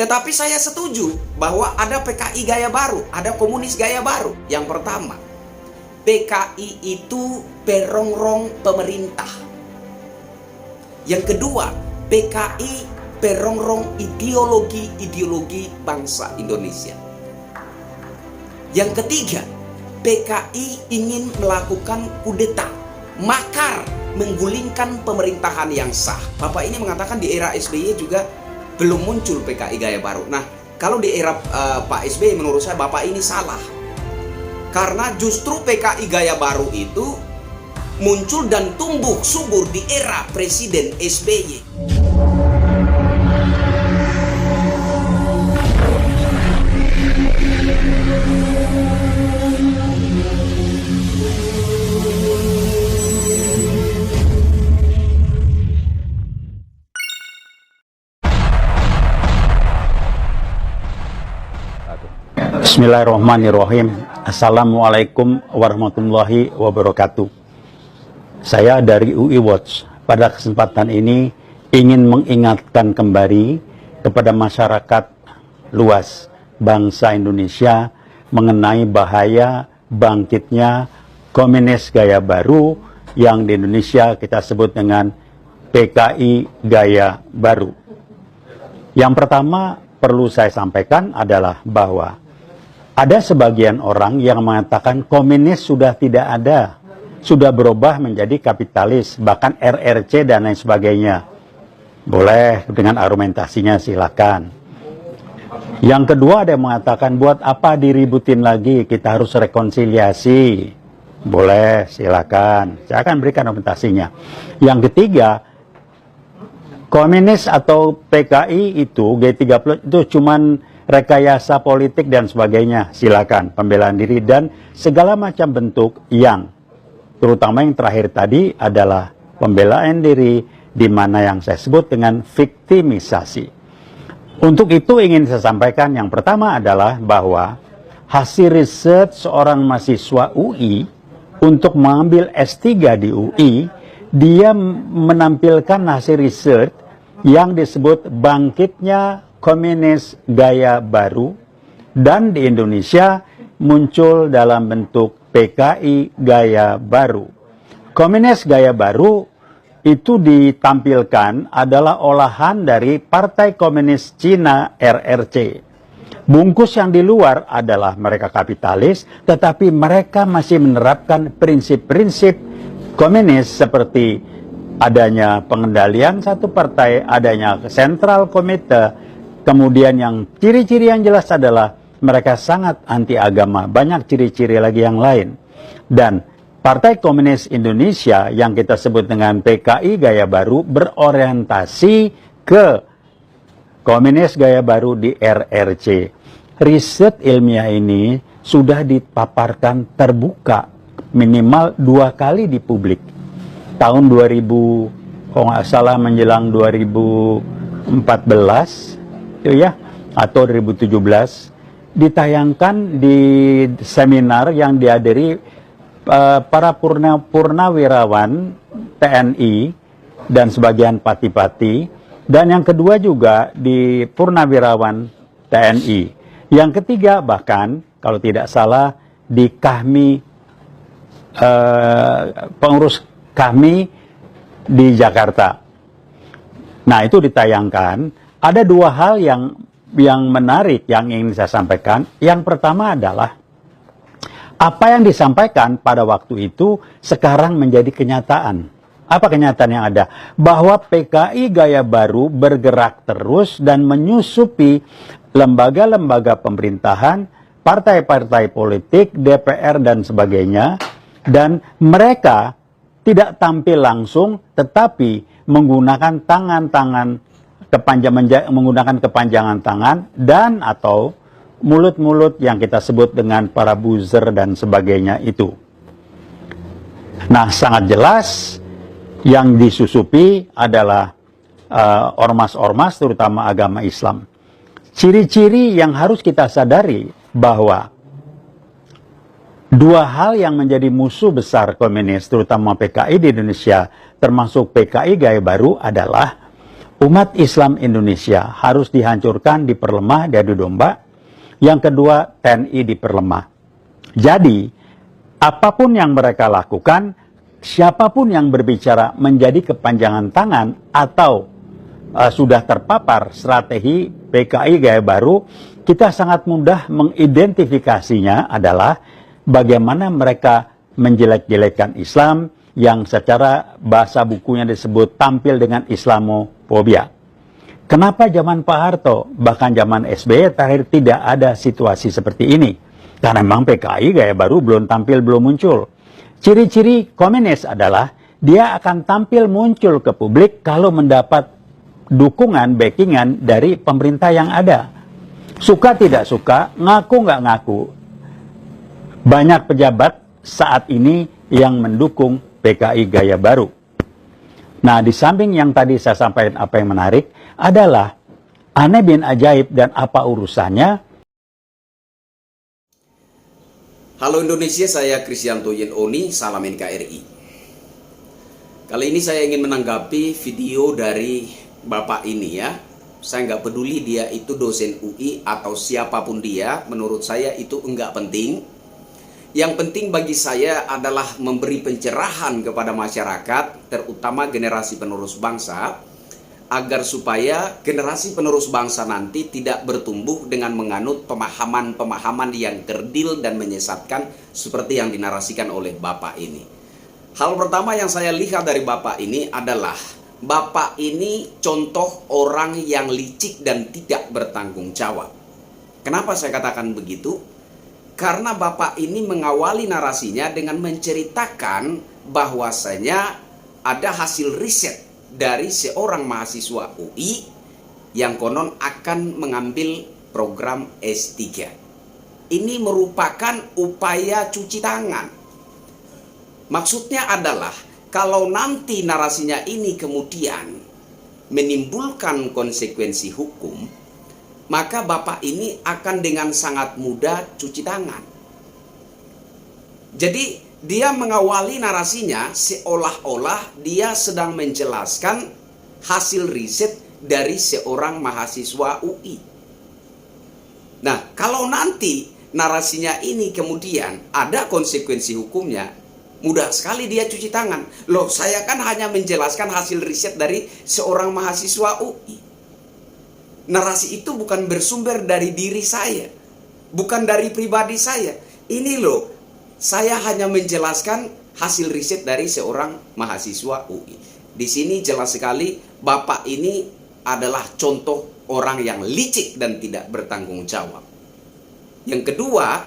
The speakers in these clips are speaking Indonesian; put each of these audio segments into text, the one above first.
Tetapi saya setuju bahwa ada PKI gaya baru, ada komunis gaya baru. Yang pertama, PKI itu perongrong pemerintah. Yang kedua, PKI perongrong ideologi bangsa Indonesia. Yang ketiga, PKI ingin melakukan kudeta, makar menggulingkan pemerintahan yang sah. Bapak ini mengatakan di era SBY juga belum muncul PKI gaya baru. Nah, kalau di era Pak SBY menurut saya Bapak ini salah. Karena justru PKI gaya baru itu muncul dan tumbuh subur di era Presiden SBY. Bismillahirrahmanirrahim. Assalamualaikum warahmatullahi wabarakatuh. Saya dari UI Watch. Pada kesempatan ini ingin mengingatkan kembali kepada masyarakat luas bangsa Indonesia mengenai bahaya bangkitnya komunis gaya baru yang di Indonesia kita sebut dengan PKI gaya baru. Yang pertama perlu saya sampaikan adalah bahwa ada sebagian orang yang mengatakan komunis sudah tidak ada, sudah berubah menjadi kapitalis, bahkan RRC dan lain sebagainya. Boleh dengan argumentasinya, silakan. Yang kedua ada yang mengatakan buat apa diributin lagi, kita harus rekonsiliasi. Boleh, silakan. Saya akan berikan argumentasinya. Yang ketiga, komunis atau PKI itu G30 itu cuman rekayasa politik dan sebagainya, silakan, pembelaan diri dan segala macam bentuk yang terutama yang terakhir tadi adalah pembelaan diri di mana yang saya sebut dengan viktimisasi. Untuk itu ingin saya sampaikan yang pertama adalah bahwa hasil riset seorang mahasiswa UI untuk mengambil S3 di UI, dia menampilkan hasil riset yang disebut bangkitnya komunis gaya baru dan di Indonesia muncul dalam bentuk PKI gaya baru. Komunis gaya baru itu ditampilkan adalah olahan dari Partai Komunis Cina RRC. Bungkus yang di luar adalah mereka kapitalis, tetapi mereka masih menerapkan prinsip-prinsip komunis seperti adanya pengendalian satu partai, adanya sentral komite. Kemudian yang ciri-ciri yang jelas adalah mereka sangat anti agama, banyak ciri-ciri lagi yang lain. Dan Partai Komunis Indonesia yang kita sebut dengan PKI gaya baru berorientasi ke komunis gaya baru di RRC. Riset ilmiah ini sudah dipaparkan terbuka minimal 2 kali di publik. Tahun 2000, kalau nggak salah menjelang 2014, itu ya, atau 2017 ditayangkan di seminar yang dihadiri para purnawirawan TNI dan sebagian pati-pati, dan yang kedua juga di purnawirawan TNI, yang ketiga bahkan kalau tidak salah di Kahmi, pengurus Kahmi di Jakarta. Nah, itu ditayangkan. Ada 2 hal yang menarik yang ingin saya sampaikan. Yang pertama adalah apa yang disampaikan pada waktu itu sekarang menjadi kenyataan. Apa kenyataan yang ada? Bahwa PKI gaya baru bergerak terus dan menyusupi lembaga-lembaga pemerintahan, partai-partai politik, DPR dan sebagainya, dan mereka tidak tampil langsung tetapi menggunakan menggunakan kepanjangan tangan dan atau mulut-mulut yang kita sebut dengan para buzzer dan sebagainya itu. Nah, sangat jelas yang disusupi adalah ormas-ormas terutama agama Islam. Ciri-ciri yang harus kita sadari bahwa 2 hal yang menjadi musuh besar komunis terutama PKI di Indonesia termasuk PKI gaya baru adalah umat Islam Indonesia harus dihancurkan, diperlemah, diadu domba. Yang kedua, TNI diperlemah. Jadi, apapun yang mereka lakukan, siapapun yang berbicara menjadi kepanjangan tangan atau sudah terpapar strategi PKI gaya baru, kita sangat mudah mengidentifikasinya adalah bagaimana mereka menjelek-jelekan Islam yang secara bahasa bukunya disebut tampil dengan Islamofobia. Kenapa zaman Pak Harto, bahkan zaman SBY terakhir tidak ada situasi seperti ini? Karena memang PKI gaya baru belum tampil, belum muncul. Ciri-ciri komunis adalah dia akan tampil muncul ke publik kalau mendapat dukungan, backingan dari pemerintah yang ada. Suka tidak suka, ngaku nggak ngaku. Banyak pejabat saat ini yang mendukung PKI gaya baru. Nah, di samping yang tadi saya sampaikan apa yang menarik adalah aneh bin ajaib dan apa urusannya. Halo Indonesia, saya Kristianto Yenoni, salam NKRI. Kali ini saya ingin menanggapi video dari Bapak ini ya. Saya nggak peduli dia itu dosen UI atau siapapun dia, menurut saya itu enggak penting. Yang penting bagi saya adalah memberi pencerahan kepada masyarakat, terutama generasi penerus bangsa, agar supaya generasi penerus bangsa nanti tidak bertumbuh dengan menganut pemahaman-pemahaman yang kerdil dan menyesatkan seperti yang dinarasikan oleh Bapak ini. Hal pertama yang saya lihat dari Bapak ini adalah Bapak ini contoh orang yang licik dan tidak bertanggung jawab. Kenapa saya katakan begitu? Karena Bapak ini mengawali narasinya dengan menceritakan bahwasanya ada hasil riset dari seorang mahasiswa UI yang konon akan mengambil program S3. Ini merupakan upaya cuci tangan. Maksudnya adalah kalau nanti narasinya ini kemudian menimbulkan konsekuensi hukum, maka Bapak ini akan dengan sangat mudah cuci tangan. Jadi dia mengawali narasinya seolah-olah dia sedang menjelaskan hasil riset dari seorang mahasiswa UI. Nah, kalau nanti narasinya ini kemudian ada konsekuensi hukumnya, mudah sekali dia cuci tangan. Loh, saya kan hanya menjelaskan hasil riset dari seorang mahasiswa UI. Narasi itu bukan bersumber dari diri saya, bukan dari pribadi saya. Ini loh, saya hanya menjelaskan hasil riset dari seorang mahasiswa UI. Di sini jelas sekali Bapak ini adalah contoh orang yang licik dan tidak bertanggung jawab. Yang kedua,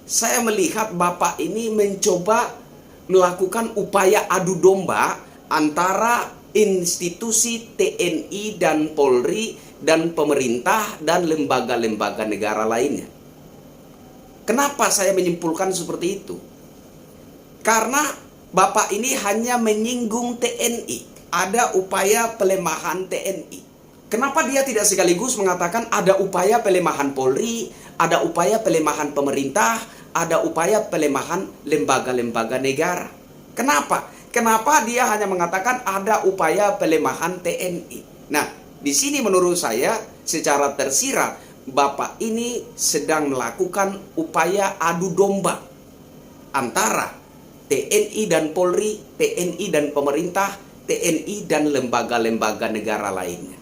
saya melihat Bapak ini mencoba melakukan upaya adu domba antara institusi TNI dan Polri dan pemerintah dan lembaga-lembaga negara lainnya. Kenapa saya menyimpulkan seperti itu? Karena Bapak ini hanya menyinggung TNI. Ada upaya pelemahan TNI. Kenapa dia tidak sekaligus mengatakan ada upaya pelemahan Polri, ada upaya pelemahan pemerintah, ada upaya pelemahan lembaga-lembaga negara? Kenapa? Kenapa dia hanya mengatakan ada upaya pelemahan TNI? Nah, di sini menurut saya secara tersirat Bapak ini sedang melakukan upaya adu domba antara TNI dan Polri, TNI dan pemerintah, TNI dan lembaga-lembaga negara lainnya.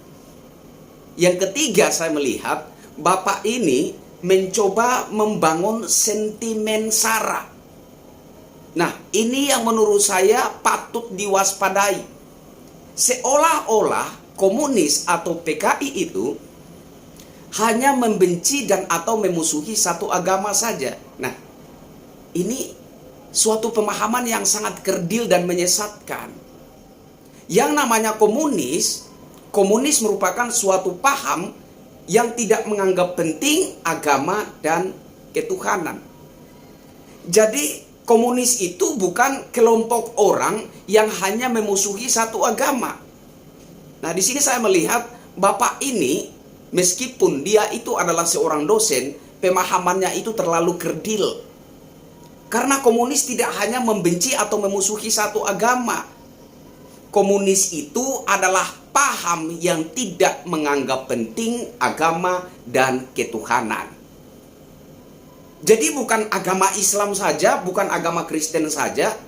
Yang ketiga, saya melihat Bapak ini mencoba membangun sentimen SARA. Nah, ini yang menurut saya patut diwaspadai. Seolah-olah komunis atau PKI itu hanya membenci dan atau memusuhi satu agama saja. Nah, ini suatu pemahaman yang sangat kerdil dan menyesatkan. Yang namanya komunis merupakan suatu paham yang tidak menganggap penting agama dan ketuhanan. Jadi komunis itu bukan kelompok orang yang hanya memusuhi satu agama. Nah, di sini saya melihat Bapak ini, meskipun dia itu adalah seorang dosen, pemahamannya itu terlalu kerdil. Karena komunis tidak hanya membenci atau memusuhi satu agama. Komunis itu adalah paham yang tidak menganggap penting agama dan ketuhanan. Jadi bukan agama Islam saja, bukan agama Kristen saja.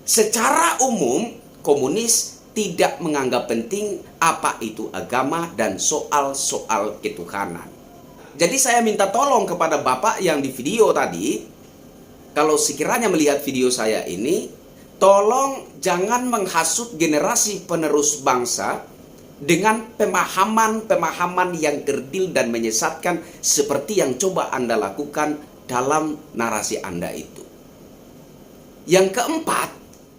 Secara umum, komunis tidak menganggap penting apa itu agama dan soal-soal ketuhanan. Jadi saya minta tolong kepada Bapak yang di video tadi, kalau sekiranya melihat video saya ini, tolong jangan menghasut generasi penerus bangsa dengan pemahaman-pemahaman yang kerdil dan menyesatkan seperti yang coba Anda lakukan dalam narasi Anda itu. Yang keempat,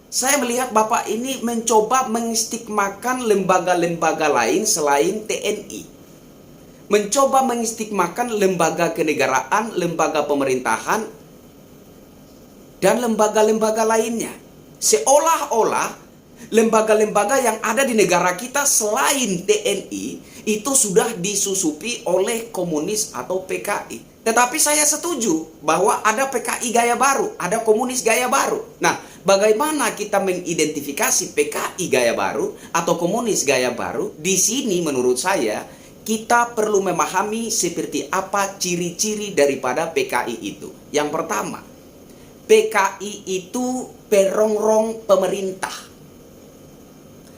saya melihat Bapak ini mencoba mengistigmakan lembaga-lembaga lain selain TNI. Mencoba mengistigmakan lembaga kenegaraan, lembaga pemerintahan, dan lembaga-lembaga lainnya. Seolah-olah lembaga-lembaga yang ada di negara kita selain TNI itu sudah disusupi oleh komunis atau PKI. Tetapi saya setuju bahwa ada PKI gaya baru, ada komunis gaya baru. Nah, bagaimana kita mengidentifikasi PKI gaya baru atau komunis gaya baru? Di sini menurut saya kita perlu memahami seperti apa ciri-ciri daripada PKI itu. Yang pertama, PKI itu perongrong pemerintah.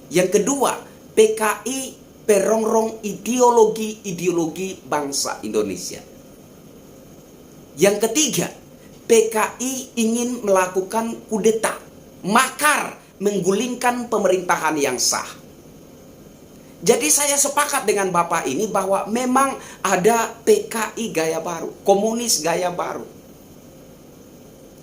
Yang kedua, PKI perongrong ideologi bangsa Indonesia. Yang ketiga, PKI ingin melakukan kudeta, makar menggulingkan pemerintahan yang sah. Jadi saya sepakat dengan Bapak ini bahwa memang ada PKI gaya baru, komunis gaya baru.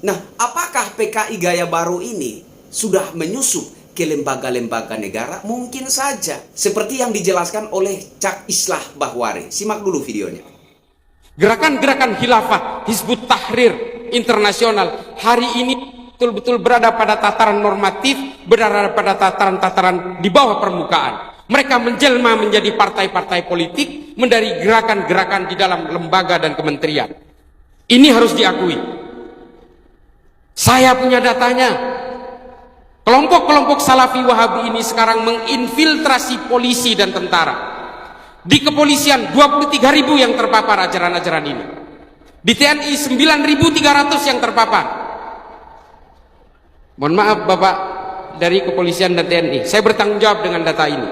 Nah, apakah PKI gaya baru ini sudah menyusup ke lembaga-lembaga negara? Mungkin saja. Seperti yang dijelaskan oleh Cak Islah Bahwari. Simak dulu videonya. Gerakan-gerakan khilafah, Hizbut Tahrir internasional hari ini betul-betul berada pada tataran normatif, berada pada tataran-tataran di bawah permukaan. Mereka menjelma menjadi partai-partai politik, menjadi gerakan-gerakan di dalam lembaga dan kementerian. Ini harus diakui. Saya punya datanya. Kelompok-kelompok Salafi Wahabi ini sekarang menginfiltrasi polisi dan tentara. Di kepolisian 23.000 yang terpapar ajaran-ajaran ini. Di TNI 9.300 yang terpapar. Mohon maaf Bapak dari kepolisian dan TNI, saya bertanggung jawab dengan data ini.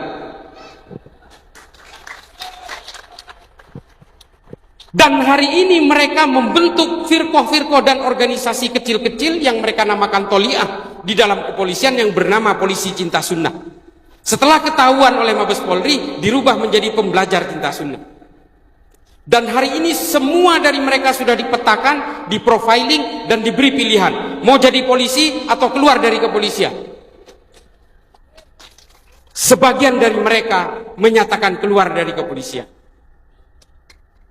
Dan hari ini mereka membentuk firqoh-firqoh dan organisasi kecil-kecil yang mereka namakan Toliah di dalam kepolisian yang bernama Polisi Cinta Sunnah. Setelah ketahuan oleh Mabes Polri, dirubah menjadi pembelajar cinta sunnah. Dan hari ini semua dari mereka sudah dipetakan, diprofiling, dan diberi pilihan. Mau jadi polisi atau keluar dari kepolisian. Sebagian dari mereka menyatakan keluar dari kepolisian.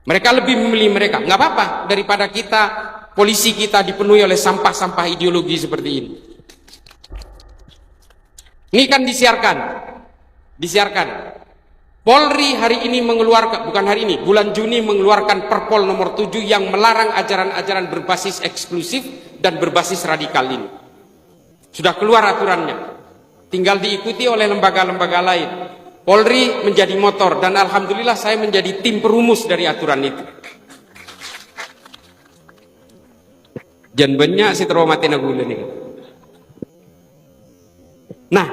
Mereka lebih memilih mereka. Nggak apa-apa daripada kita, polisi kita dipenuhi oleh sampah-sampah ideologi seperti ini. Ini kan disiarkan. Polri hari ini mengeluarkan, bukan hari ini, bulan Juni mengeluarkan Perpol nomor 7 yang melarang ajaran-ajaran berbasis eksklusif dan berbasis radikal ini. Sudah keluar aturannya. Tinggal diikuti oleh lembaga-lembaga lain. Polri menjadi motor dan alhamdulillah saya menjadi tim perumus dari aturan itu. Jan banyak si teromati nagula nih. Nah,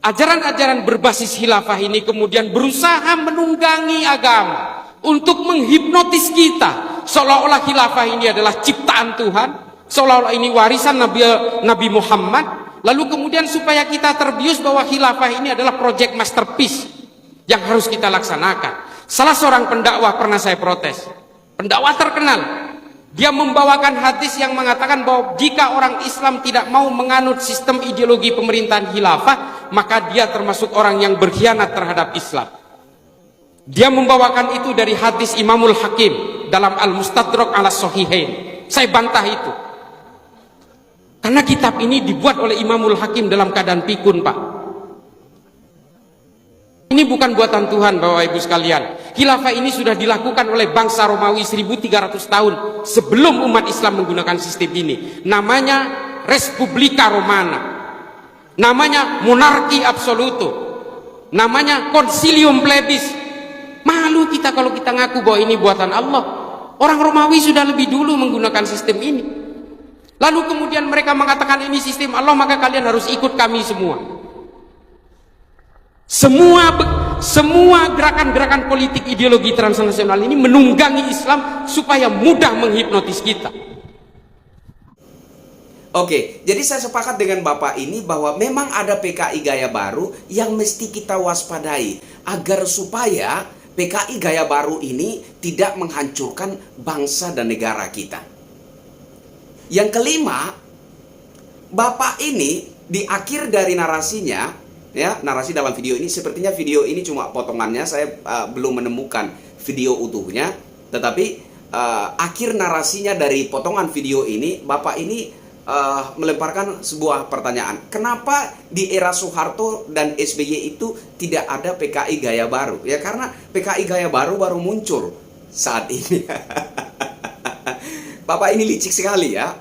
ajaran-ajaran berbasis khilafah ini kemudian berusaha menunggangi agama untuk menghipnotis kita seolah-olah khilafah ini adalah ciptaan Tuhan, seolah-olah ini warisan Nabi Muhammad. Lalu kemudian supaya kita terbius bahwa khilafah ini adalah proyek masterpiece yang harus kita laksanakan. Salah seorang pendakwah pernah saya protes. Pendakwah terkenal. Dia membawakan hadis yang mengatakan bahwa jika orang Islam tidak mau menganut sistem ideologi pemerintahan khilafah, maka dia termasuk orang yang berkhianat terhadap Islam. Dia membawakan itu dari hadis Imamul Hakim dalam Al-Mustadrak ala Sahihain. Saya bantah itu. Karena kitab ini dibuat oleh Imamul Hakim dalam keadaan pikun, Pak. Ini bukan buatan Tuhan, Bapak Ibu sekalian. Khilafah ini sudah dilakukan oleh bangsa Romawi 1300 tahun sebelum umat Islam menggunakan sistem ini. Namanya Respublika Romana. Namanya monarki absoluto. namanya konsilium plebis. Malu kita kalau kita ngaku bahwa ini buatan Allah. Orang Romawi sudah lebih dulu menggunakan sistem ini. Lalu kemudian mereka mengatakan ini sistem Allah, maka kalian harus ikut kami semua. Semua gerakan-gerakan politik ideologi transnasional ini menunggangi Islam supaya mudah menghipnotis kita. Oke, jadi saya sepakat dengan Bapak ini bahwa memang ada PKI gaya baru yang mesti kita waspadai agar supaya PKI gaya baru ini tidak menghancurkan bangsa dan negara kita. Yang kelima, Bapak ini di akhir dari narasinya, ya, narasi dalam video ini, sepertinya video ini cuma potongannya, saya belum menemukan video utuhnya, tetapi akhir narasinya dari potongan video ini, Bapak ini melemparkan sebuah pertanyaan. Kenapa di era Soeharto dan SBY itu tidak ada PKI gaya baru? Ya karena PKI gaya baru baru muncul saat ini. Bapak ini licik sekali ya.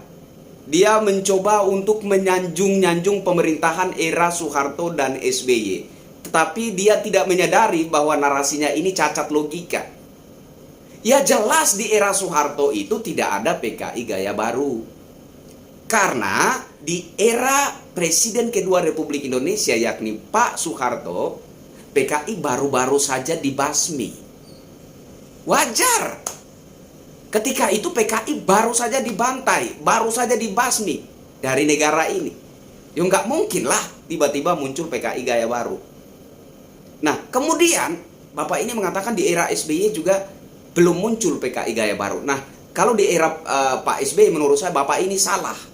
Dia mencoba untuk menyanjung-nyanjung pemerintahan era Soeharto dan SBY. Tetapi dia tidak menyadari bahwa narasinya ini cacat logika. Ya jelas di era Soeharto itu tidak ada PKI gaya baru. Karena di era Presiden kedua Republik Indonesia yakni Pak Soeharto, PKI baru-baru saja dibasmi. Wajar. Ketika itu PKI baru saja dibantai, baru saja dibasmi dari negara ini. Ya nggak mungkin lah tiba-tiba muncul PKI gaya baru. Nah kemudian Bapak ini mengatakan di era SBY juga belum muncul PKI gaya baru. Nah kalau di era Pak SBY menurut saya Bapak ini salah.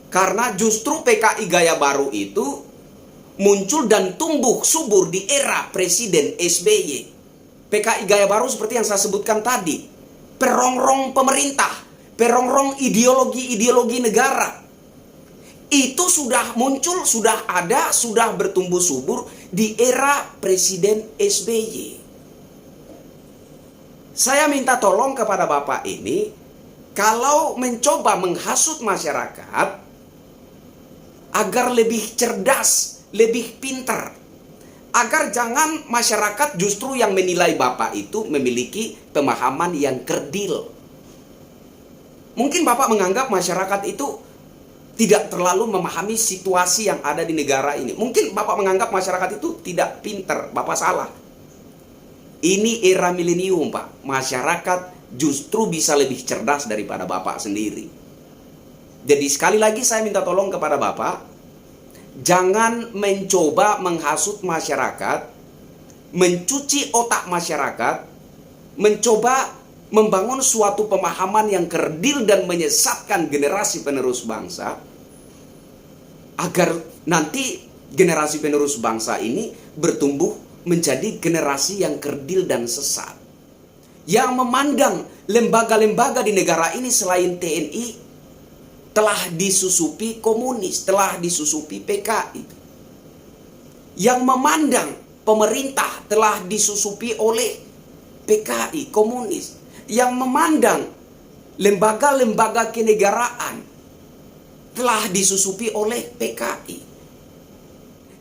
Karena justru PKI gaya baru itu muncul dan tumbuh subur di era Presiden SBY. PKI gaya baru seperti yang saya sebutkan tadi, perongrong pemerintah, perongrong ideologi negara. Itu sudah muncul, sudah ada, sudah bertumbuh subur di era Presiden SBY. Saya minta tolong kepada Bapak ini, kalau mencoba menghasut masyarakat agar lebih cerdas, lebih pintar, agar jangan masyarakat justru yang menilai Bapak itu memiliki pemahaman yang kerdil. Mungkin Bapak menganggap masyarakat itu tidak terlalu memahami situasi yang ada di negara ini. Mungkin Bapak menganggap masyarakat itu tidak pintar. Bapak salah. Ini era milenium, Pak. Masyarakat justru bisa lebih cerdas daripada Bapak sendiri. Jadi sekali lagi saya minta tolong kepada Bapak, jangan mencoba menghasut masyarakat, mencuci otak masyarakat, mencoba membangun suatu pemahaman yang kerdil dan menyesatkan generasi penerus bangsa, agar nanti generasi penerus bangsa ini bertumbuh menjadi generasi yang kerdil dan sesat, yang memandang lembaga-lembaga di negara ini selain TNI telah disusupi komunis, telah disusupi PKI. Yang memandang pemerintah telah disusupi oleh PKI, komunis. Yang memandang lembaga-lembaga kenegaraan telah disusupi oleh PKI.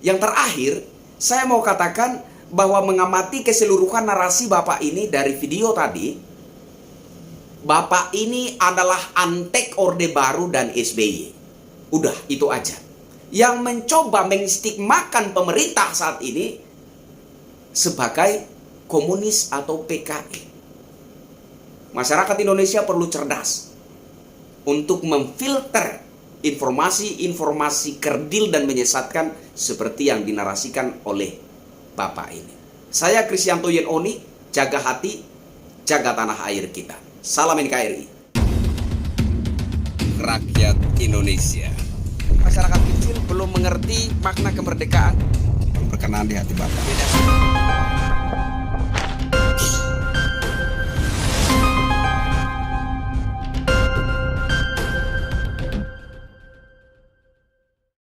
Yang terakhir, saya mau katakan bahwa mengamati keseluruhan narasi Bapak ini dari video tadi, Bapak ini adalah antek Orde Baru dan SBY. Udah, itu aja. Yang mencoba mengstigmakan pemerintah saat ini sebagai komunis atau PKI. Masyarakat Indonesia perlu cerdas untuk memfilter informasi-informasi kerdil dan menyesatkan seperti yang dinarasikan oleh Bapak ini. Saya Krisyanto Yenoni, jaga hati, jaga tanah air kita. Salam NKRI. Rakyat Indonesia. Masyarakat kecil belum mengerti makna kemerdekaan. Berkenan di hati Bapak.